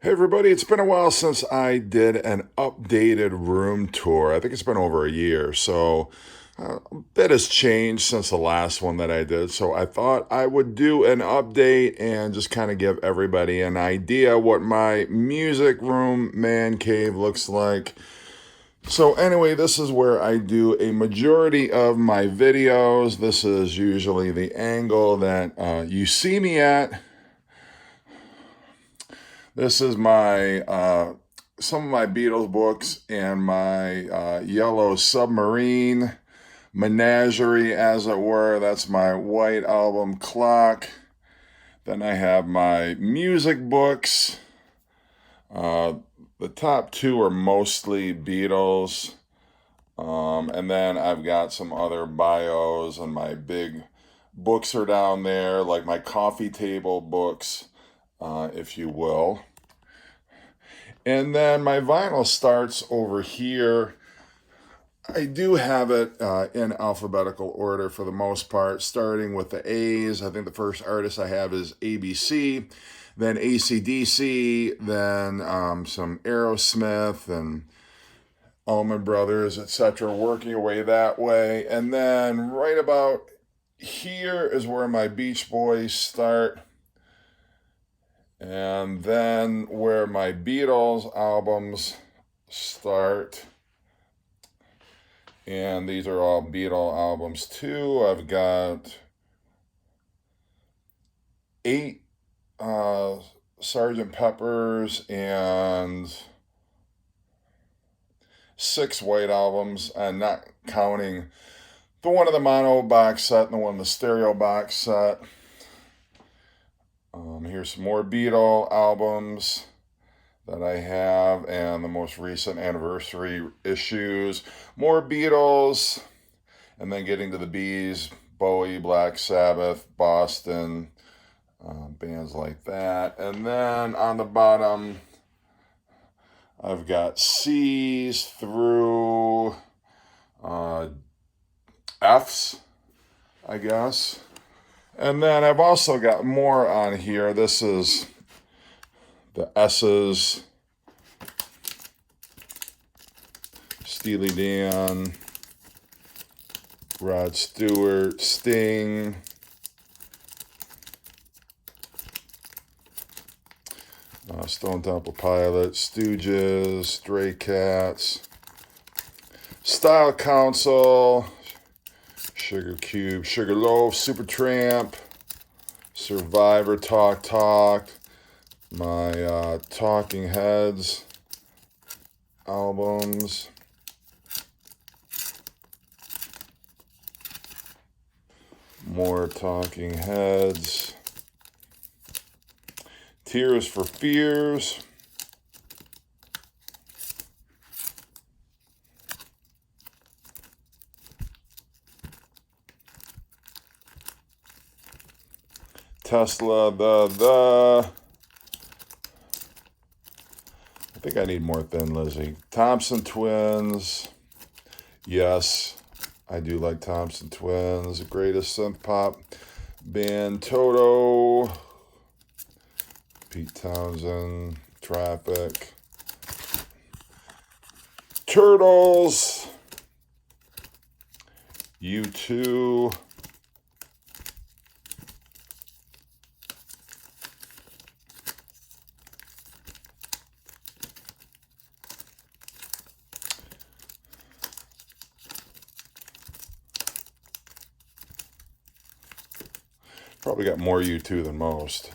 Hey everybody, it's been a while since I did an updated room tour. I think it's been over a year, so a bit has changed since the last one that I did. So I thought I would do an update and just kind of give everybody an idea what my music room man cave looks like. So anyway, this is where I do a majority of my videos. This is usually the angle that you see me at. This is my some of my Beatles books and my Yellow Submarine menagerie, as it were. That's my White Album clock. Then I have my music books. Uh, the top two are mostly Beatles. And then I've got some other bios, and my big books are down there, like my coffee table books, if you will. And then my vinyl starts over here. I do have it in alphabetical order for the most part, starting with the A's. I think the first artist I have is ABC, then AC/DC, then some Aerosmith and Allman Brothers, etc., working away that way. And then right about here is where my Beach Boys start. And then where my Beatles albums start. And these are all Beatle albums too. I've got 8 Sgt. Peppers and 6 White Albums. I'm not counting the one of the mono box set and the one in the stereo box set. Here's some more Beatle albums that I have, and the most recent anniversary issues. More Beatles, and then getting to the Bees, Bowie, Black Sabbath, Boston, bands like that. And then on the bottom, I've got C's through F's, I guess. And then I've also got more on here. This is the S's, Steely Dan, Rod Stewart, Sting, Stone Temple Pilots, Stooges, Stray Cats, Style Council, Sugar Cube, Sugar Loaf, Supertramp, Survivor, Talk, my Talking Heads albums, more Talking Heads, Tears for Fears, Tesla, I think I need more Thin Lizzy. Thompson Twins. Yes, I do like Thompson Twins. Greatest synth pop band. Toto. Pete Townsend. Traffic. Turtles. U2. Probably got more U2 than most.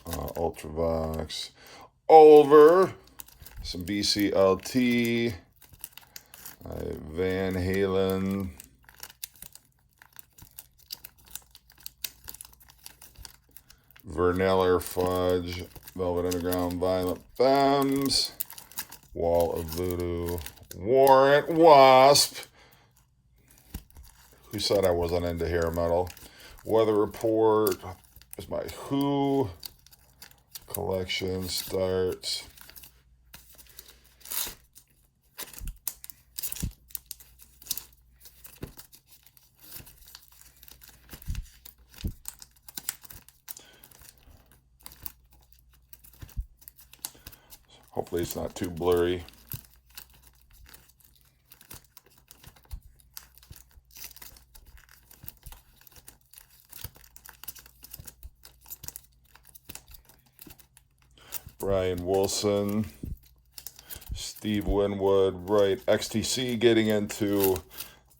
Ultravox. Ulver. Some BCLT. Van Halen. Verneller Fudge. Velvet Underground. Violent Femmes. Wall of Voodoo. Warrant Wasp. Who said I wasn't into hair metal? Weather Report is my Who collection starts. Hopefully it's not too blurry. Brian Wilson, Steve Winwood, right, XTC, getting into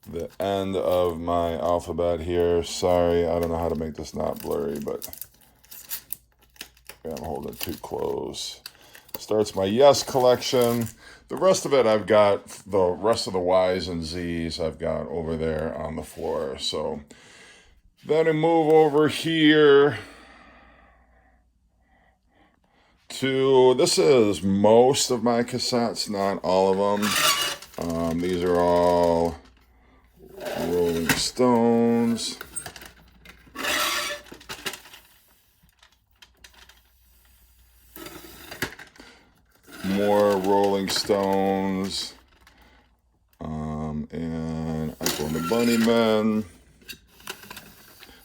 the end of my alphabet here. Sorry, I don't know how to make this not blurry, but I'm holding it too close. Starts my Yes collection. The rest of it, I've got the rest of the Y's and Z's I've got over there on the floor. So then I move over here to, this is most of my cassettes, not all of them. These are all Rolling Stones. More Rolling Stones. And Echo and the Bunnymen.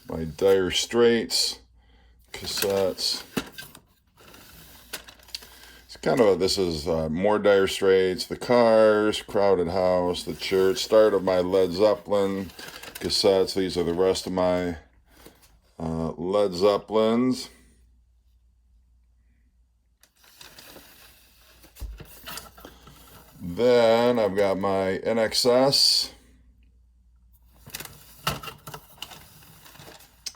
My Dire Straits cassettes. It's kind of, this is more Dire Straits, The Cars, Crowded House, The Church, start of my Led Zeppelin cassettes. These are the rest of my Led Zeppelins. Then I've got my NXS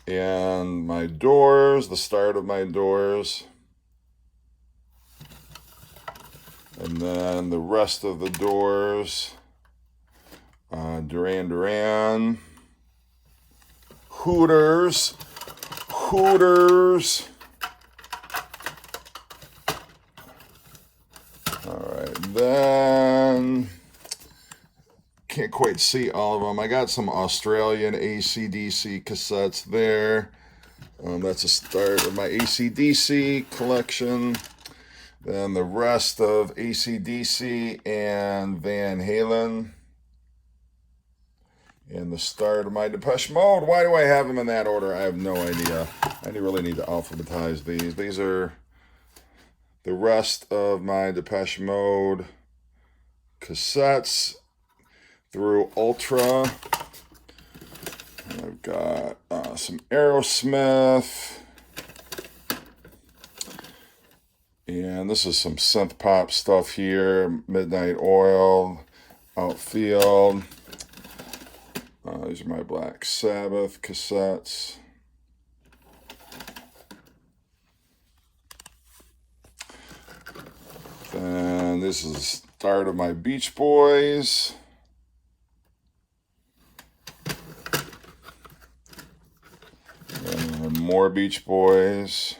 and my Doors, the start of my Doors. And then the rest of the Doors, Duran Duran, Hooters. All right, then can't quite see all of them. I got some Australian AC/DC cassettes there. That's a start of my AC/DC collection. Then the rest of AC/DC and Van Halen. And the start of my Depeche Mode. Why do I have them in that order? I have no idea. I really need to alphabetize these. These are the rest of my Depeche Mode cassettes through Ultra. And I've got some Aerosmith. And this is some synth pop stuff here. Midnight Oil, Outfield. These are my Black Sabbath cassettes. Then this is the start of my Beach Boys. And more Beach Boys.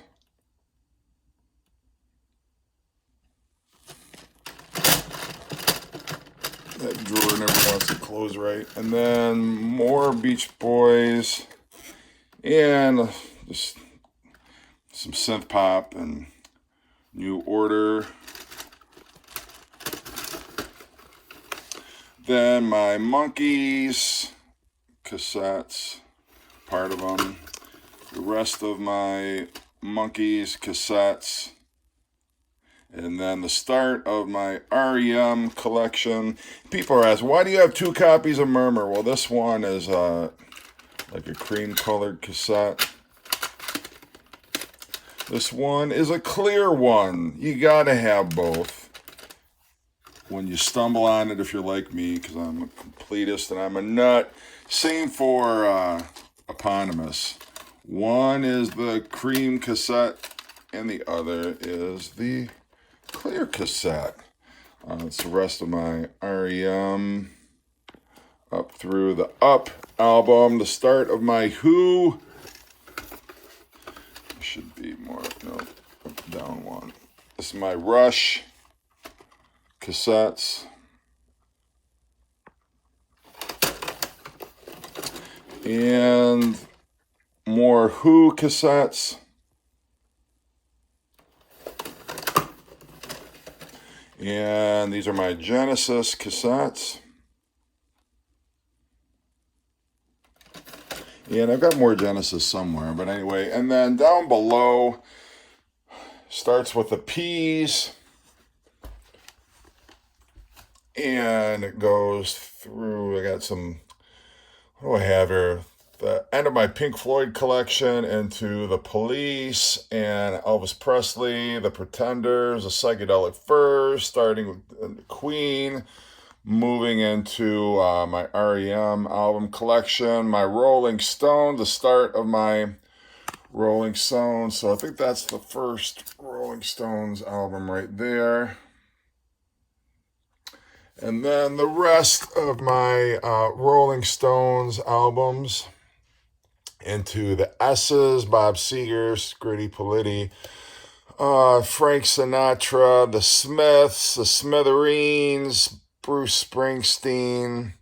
That drawer never wants to close right. And then more Beach Boys. And just some synth pop and New Order. Then my Monkees cassettes, part of them. The rest of my Monkees cassettes. And then the start of my REM collection. People are asking, why do you have 2 copies of Murmur? Well, this one is like a cream colored cassette. This one is a clear one. You gotta have both. When you stumble on it, if you're like me, because I'm a completist and I'm a nut. Same for Eponymous. One is the cream cassette and the other is the clear cassette. It's the rest of my REM up through the Up album, the start of my Who. Should be more, no, down one. This is my Rush cassettes. And more Who cassettes. And these are my Genesis cassettes. And I've got more Genesis somewhere, but anyway. And then down below starts with the P's. And it goes through, I got some, what do I have here? The end of my Pink Floyd collection into the Police and Elvis Presley, the Pretenders, the Psychedelic Furs, starting with the Queen, moving into my REM album collection, my Rolling Stone, the start of my Rolling Stones. So I think that's the first Rolling Stones album right there. And then the rest of my Rolling Stones albums into the S's, Bob Seger, Scritti Politti, Frank Sinatra, the Smiths, the Smithereens, Bruce Springsteen.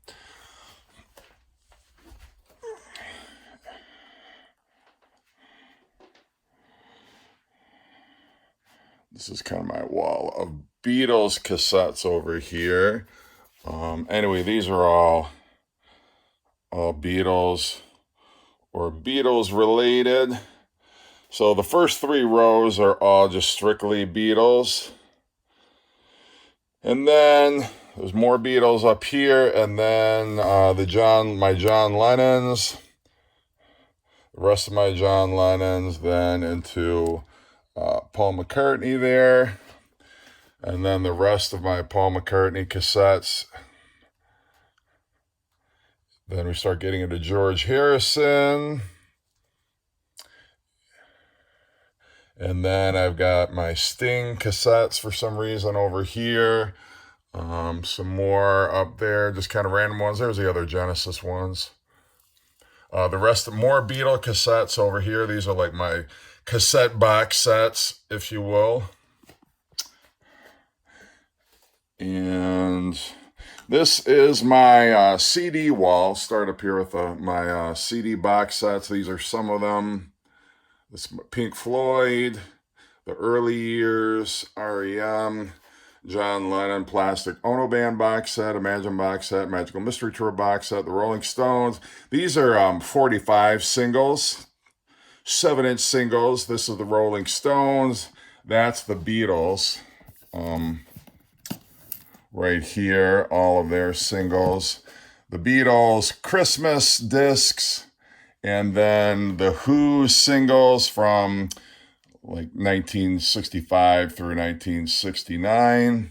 This is kind of my wall of Beatles cassettes over here. Anyway, these are all Beatles or Beatles related. So the first three rows are all just strictly Beatles. And then there's more Beatles up here, and then my John Lennons, the rest of my John Lennons, then into Paul McCartney there, and then the rest of my Paul McCartney cassettes. Then we start getting into George Harrison. And then I've got my Sting cassettes for some reason over here. Some more up there, just kind of random ones. There's the other Genesis ones. The rest of more Beatle cassettes over here. These are like my cassette box sets, if you will. And this is my CD wall. Start up here with my CD box sets. These are some of them. This Pink Floyd, the early years, REM, John Lennon, Plastic Ono Band box set, Imagine box set, Magical Mystery Tour box set, the Rolling Stones. These are 45 singles, 7-inch singles. This is the Rolling Stones. That's the Beatles. Right here, all of their singles. The Beatles Christmas discs, and then the Who singles from like 1965 through 1969.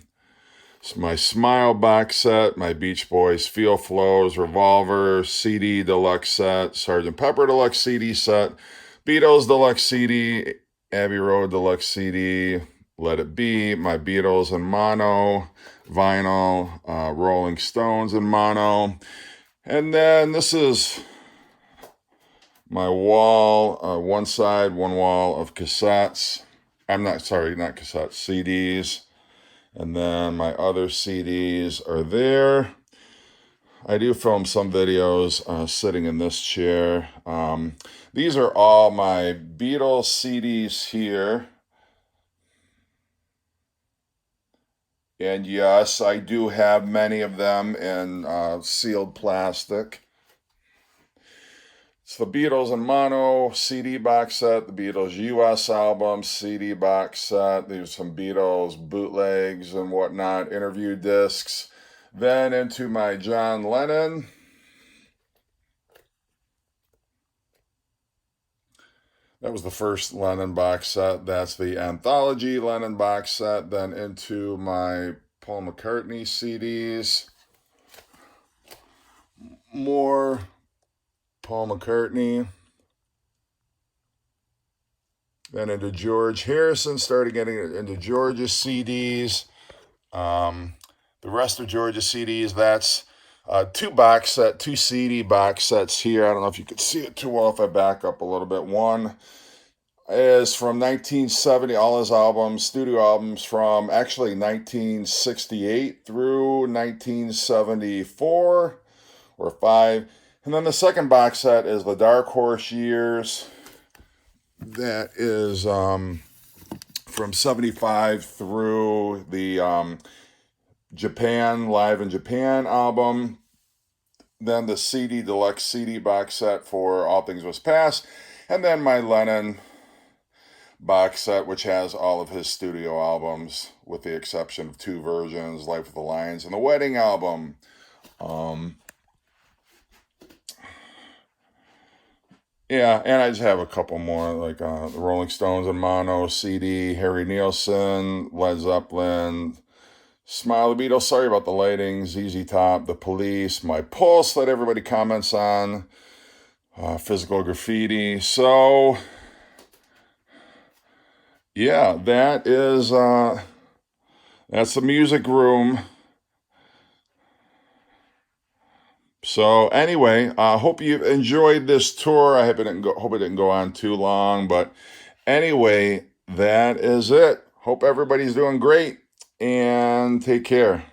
It's my Smile box set, my Beach Boys Feel Flows, Revolver CD deluxe set, Sgt. Pepper deluxe CD set, Beatles deluxe CD, Abbey Road deluxe CD, Let It Be, my Beatles in mono, vinyl, Rolling Stones in mono. And then this is my wall, one side, one wall of cassettes. Not cassettes, CDs. And then my other CDs are there. I do film some videos sitting in this chair. These are all my Beatles CDs here. And yes, I do have many of them in sealed plastic. It's the Beatles in mono CD box set, the Beatles US album CD box set. There's some Beatles bootlegs and whatnot, interview discs. Then into my John Lennon. That was the first Lennon box set. That's the Anthology Lennon box set. Then into my Paul McCartney CDs. More Paul McCartney. Then into George Harrison. Started getting into George's CDs. The rest of George's CDs, that's two CD box sets here. I don't know if you could see it too well if I back up a little bit. One is from 1970, all his albums, studio albums from actually 1968 through 1974 or 5. And then the second box set is the Dark Horse years. That is from 75 through the Japan, Live in Japan album. Then the CD, deluxe CD box set for All Things Must Pass. And then my Lennon box set, which has all of his studio albums, with the exception of two versions, Life of the Lions and the Wedding album. Yeah, and I just have a couple more, like the Rolling Stones and Mono CD, Harry Nilsson, Led Zeppelin, Smile the Beatles, Sorry About the Lighting, ZZ Top, The Police, My Pulse that everybody comments on, Physical Graffiti. So, yeah, that's the music room. So anyway, I hope you enjoyed this tour. I hope it didn't go on too long, but anyway, that is it. Hope everybody's doing great and take care.